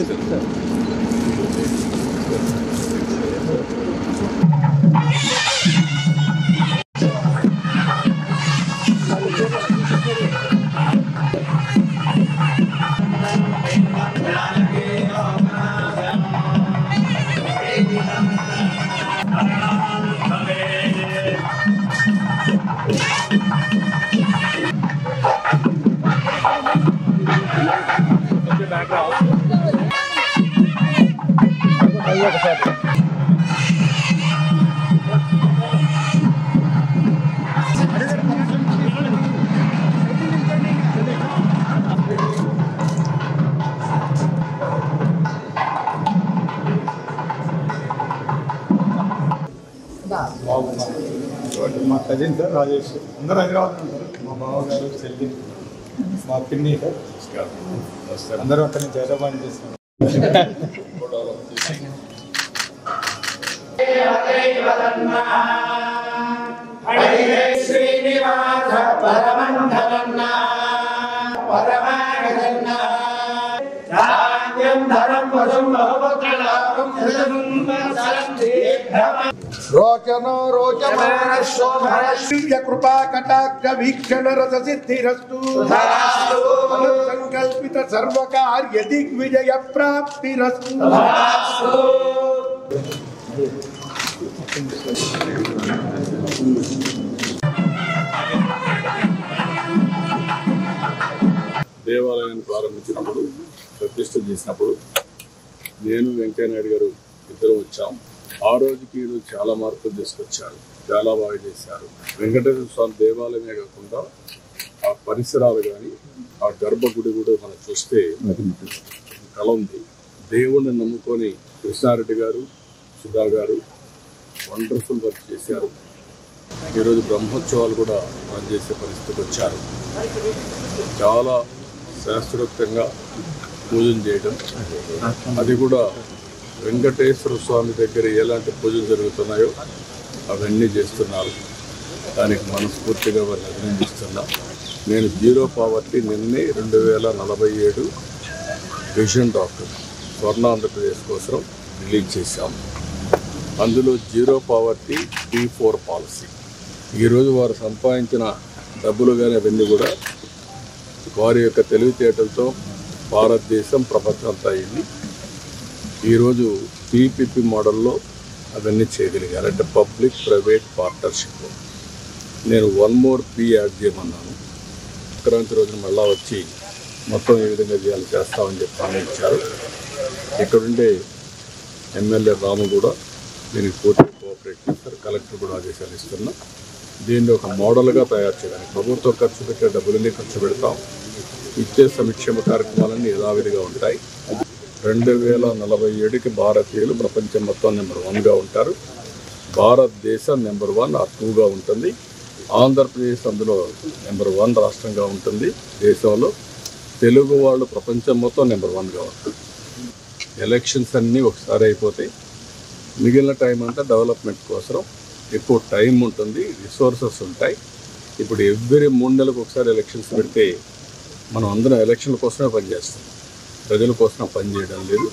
మా cousin sir Rajesh అందరూ హైదరాబాద్ ఉంటారు. మా బావగారు చెల్లి మా పిన్ని సార్ అందరూ అక్కడి నుంచి హైదరాబాద్ చేస్తారు. रोचनो रोचमान शोभन दिव्य कृपा कटाक्ष वीक्षण रस सिद्धिरस्तु संकल्पित सर्व कार्य दिग्विजय प्राप्तिरस्तु। దేవాలయాన్ని ప్రారంభించినప్పుడు ప్రతిష్ఠ చేసినప్పుడు నేను వెంకయ్య నాయుడు గారు ఇద్దరు వచ్చాం. ఆ రోజుకి ఈరోజు చాలా మార్పులు తీసుకొచ్చారు, చాలా బాగా చేశారు. వెంకటేశ్వర స్వామి దేవాలయమే కాకుండా ఆ పరిసరాలు కానీ ఆ గర్భగుడి కూడా మనం చూస్తే కళ ఉంది. దేవుణ్ణి నమ్ముకొని కృష్ణారెడ్డి గారు, సుధా గారు వండర్ఫుల్ వర్క్ చేశారు. ఈరోజు బ్రహ్మోత్సవాలు కూడా మనం చేసే పరిస్థితికి వచ్చారు. చాలా శాస్త్రోక్తంగా పూజలు చేయడం, అది కూడా వెంకటేశ్వర స్వామి దగ్గర ఎలాంటి పూజలు జరుగుతున్నాయో అవన్నీ చేస్తున్నారు. దానికి మనస్ఫూర్తిగా వారిని అభినందిస్తున్నాం. నేను జీరో పావర్టీ నిన్నే 2047 విజన్ డాక్టర్ స్వర్ణ ఆంధ్రప్రదేశ్ కోసం రిలీజ్ చేశాం. అందులో జీరో పావర్టీ P4 పాలసీ. ఈరోజు వారు సంపాదించిన డబ్బులు కానీ అవన్నీ కూడా వారి యొక్క తెలివితేటలతో భారతదేశం ప్రపంచం అంతా అయింది. ఈరోజు PPP మోడల్లో అవన్నీ చేయగలిగారు, అంటే పబ్లిక్ ప్రైవేట్ పార్ట్నర్షిప్. నేను 1 more P యాడ్ చేయమన్నాను. సంక్రాంతి రోజున మళ్ళా వచ్చి మొత్తం ఏ విధంగా చేయాలి చేస్తామని చెప్పి హామీ ఇచ్చారు. ఇక్కడుండే ఎమ్మెల్యే రాము కూడా దీనికి పూర్తిగా కోఆపరేట్ చేస్తారు. కలెక్టర్ కూడా ఆదేశాలు ఇస్తున్నాం. దీన్ని ఒక మోడల్గా తయారు చేయడానికి ప్రభుత్వం ఖర్చు పెట్టే డబ్బులన్నీ ఖర్చు పెడతాం. ఇచ్చే సంక్షేమ కార్యక్రమాలన్నీ యథావిధిగా ఉంటాయి. 2047కి భారతీయులు ప్రపంచం మొత్తం నెంబర్ 1గా ఉంటారు. భారతదేశం నెంబర్ 1 ఆ 2గా ఉంటుంది. ఆంధ్రప్రదేశ్ అందులో నెంబర్ 1 రాష్ట్రంగా ఉంటుంది. దేశంలో తెలుగు వాళ్ళు ప్రపంచం మొత్తం నెంబర్ 1గా ఉంటుంది. ఎలక్షన్స్ అన్నీ ఒకసారి అయిపోతాయి. మిగిలిన టైం అంతా డెవలప్మెంట్ కోసం ఎక్కువ టైం ఉంటుంది, రిసోర్సెస్ ఉంటాయి. ఇప్పుడు ఎవ్రీ 3 నెలలకు ఒకసారి ఎలక్షన్స్ పెడితే మనం అందరం ఎలక్షన్ల కోసమే పనిచేస్తాం, ప్రజల కోసం పనిచేయడం లేదు.